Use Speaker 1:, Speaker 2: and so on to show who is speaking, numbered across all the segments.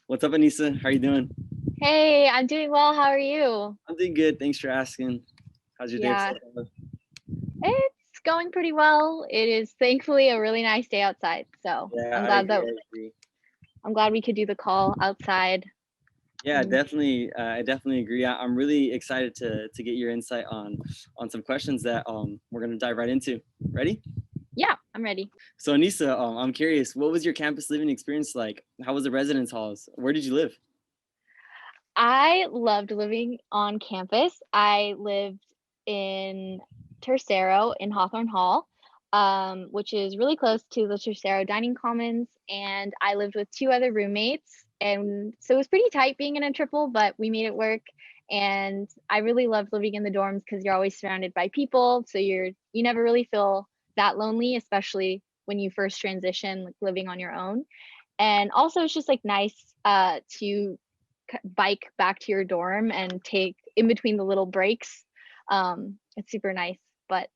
Speaker 1: What's up, Anisa? How are you doing?
Speaker 2: Hey, I'm doing well. How are you?
Speaker 1: I'm doing good. Thanks for asking. How's your day so
Speaker 2: Yeah,
Speaker 1: far?
Speaker 2: it's going pretty well. It is thankfully a really nice day outside. So
Speaker 1: Yeah,
Speaker 2: I'm
Speaker 1: I
Speaker 2: glad
Speaker 1: agree.
Speaker 2: that
Speaker 1: I agree.
Speaker 2: I'm glad we could do the call outside.
Speaker 1: Yeah,
Speaker 2: And
Speaker 1: definitely. I definitely agree. I'm really excited to get your insight on some questions that we're gonna dive right into. Ready?
Speaker 2: yeah, I'm ready.
Speaker 1: So, Anisa, I'm curious. What was your campus living experience like? How was the residence halls? Where did you live?
Speaker 2: I loved living on campus. I lived in Tercero in Hawthorne Hall, which is really close to the Tercero Dining Commons. And I lived with two other roommates. And so it was pretty tight being in a triple, but we made it work. And I really loved living in the dorms because you're always surrounded by people. So you never really feel that lonely, especially when you first transition, like living on your own. And also it's just like nice to bike back to your dorm and take in between the little breaks. It's super nice. But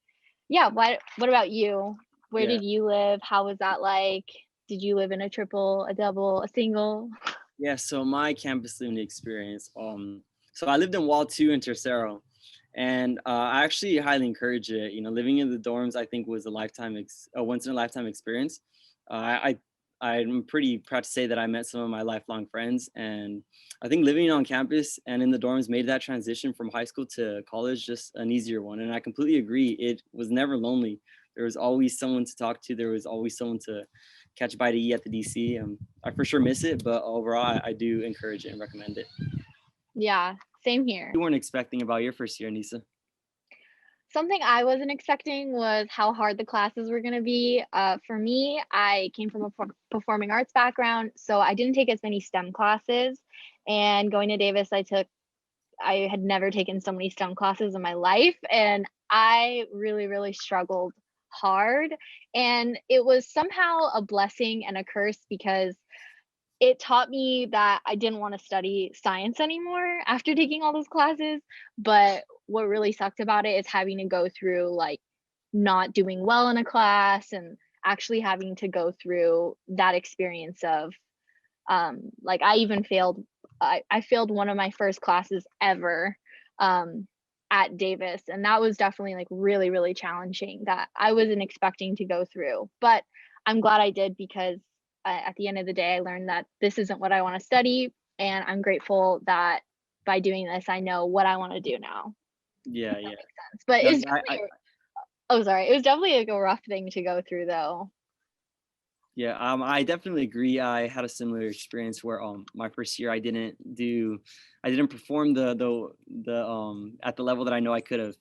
Speaker 2: yeah, what about you? Where
Speaker 1: Yeah.
Speaker 2: did you live? How was that like? Did you live in a triple, a double, a single?
Speaker 1: Yeah, so my campus living experience, so I lived in Wall 2 in Tercero, and I actually highly encourage it. You know, living in the dorms, I think, was a once in a lifetime experience. I'm pretty proud to say that I met some of my lifelong friends, and I think living on campus and in the dorms made that transition from high school to college just an easier one. And I completely agree. It was never lonely. There was always someone to talk to. There was always someone to catch a bite to eat at the DC. I for sure miss it, but overall, I do encourage it and recommend it.
Speaker 2: Yeah, same here.
Speaker 1: You weren't expecting about your first year, Nisa.
Speaker 2: Something I wasn't expecting was how hard the classes were going to be. For me, I came from a performing arts background, so I didn't take as many STEM classes. And going to Davis, I had never taken so many STEM classes in my life, and I really, really struggled hard. And it was somehow a blessing and a curse because it taught me that I didn't want to study science anymore after taking all those classes. But what really sucked about it is having to go through like not doing well in a class and actually having to go through that experience of like I even failed I failed one of my first classes ever um at Davis, and that was definitely like really really challenging that I wasn't expecting to go through, but I'm glad I did because at the end of the day I learned that this isn't what I want to study, and I'm grateful that by doing this I know what I want to do now,
Speaker 1: Yeah,
Speaker 2: if that
Speaker 1: yeah.
Speaker 2: makes sense. But
Speaker 1: No,
Speaker 2: it's
Speaker 1: I
Speaker 2: definitely oh sorry, it was definitely like a rough thing to go through though.
Speaker 1: yeah, I definitely agree. I had a similar experience where my first year I didn't perform the at the level that I know I could have.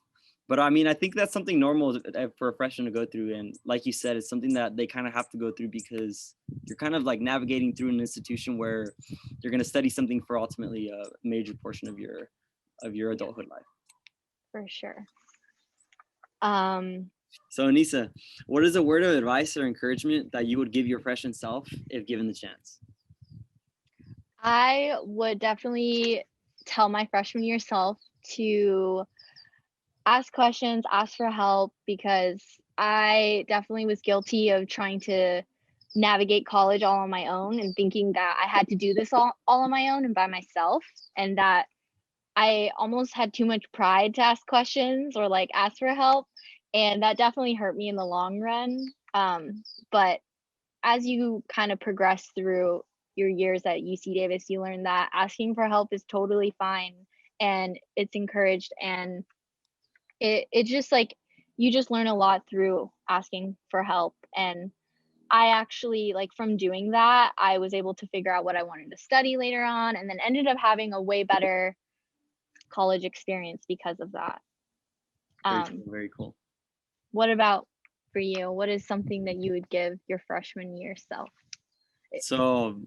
Speaker 1: But I mean, I think that's something normal for a freshman to go through, and like you said, it's something that they kind of have to go through because you're kind of like navigating through an institution where you're going to study something for ultimately a major portion of your
Speaker 2: Yeah,
Speaker 1: adulthood life.
Speaker 2: for sure. um
Speaker 1: So, Anissa, what is a word of advice or encouragement that you would give your freshman self if given the chance?
Speaker 2: I would definitely tell my freshman year self to ask questions, ask for help, because I definitely was guilty of trying to navigate college all on my own and thinking that I had to do this all on my own and by myself, and that I almost had too much pride to ask questions or like ask for help. And that definitely hurt me in the long run. But as you kind of progress through your years at UC Davis, you learn that asking for help is totally fine and it's encouraged, and it just like you just learn a lot through asking for help. And I actually like from doing that, I was able to figure out what I wanted to study later on and then ended up having a way better college experience because of that.
Speaker 1: Very cool.
Speaker 2: Um,
Speaker 1: Very cool.
Speaker 2: what about for you? What is something that you would give your freshman year self?
Speaker 1: So,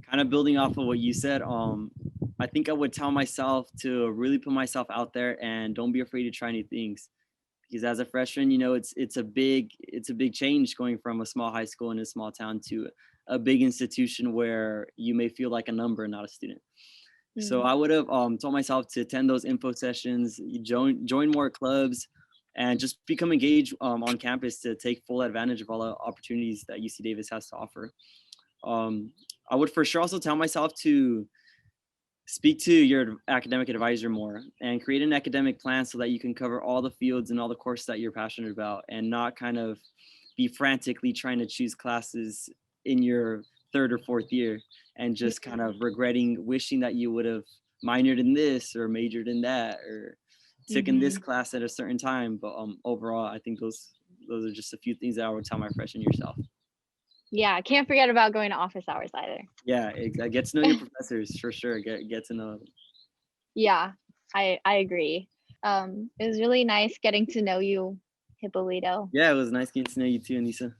Speaker 1: kind of building off of what you said, I think I would tell myself to really put myself out there and don't be afraid to try new things. Because as a freshman, you know, it's a big change going from a small high school in a small town to a big institution where you may feel like a number, not a student. So
Speaker 2: Mm,
Speaker 1: I would have told myself to attend those info sessions, join more clubs, and just become engaged on campus to take full advantage of all the opportunities that UC Davis has to offer. Um, I would for sure also tell myself to speak to your academic advisor more and create an academic plan so that you can cover all the fields and all the courses that you're passionate about, and not kind of be frantically trying to choose classes in your third or fourth year and just kind of regretting, wishing that you would have minored in this or majored in that or taken this
Speaker 2: Mm-hmm.
Speaker 1: class at a certain time. But overall, I think those are just a few things that I would tell my freshman year self.
Speaker 2: Yeah, can't forget about going to office hours either.
Speaker 1: Yeah, get to know your professors for sure. Get to know them.
Speaker 2: Yeah, I agree. It was really nice getting to know you, Hippolito.
Speaker 1: Yeah, it was nice getting to know you too, Anisa.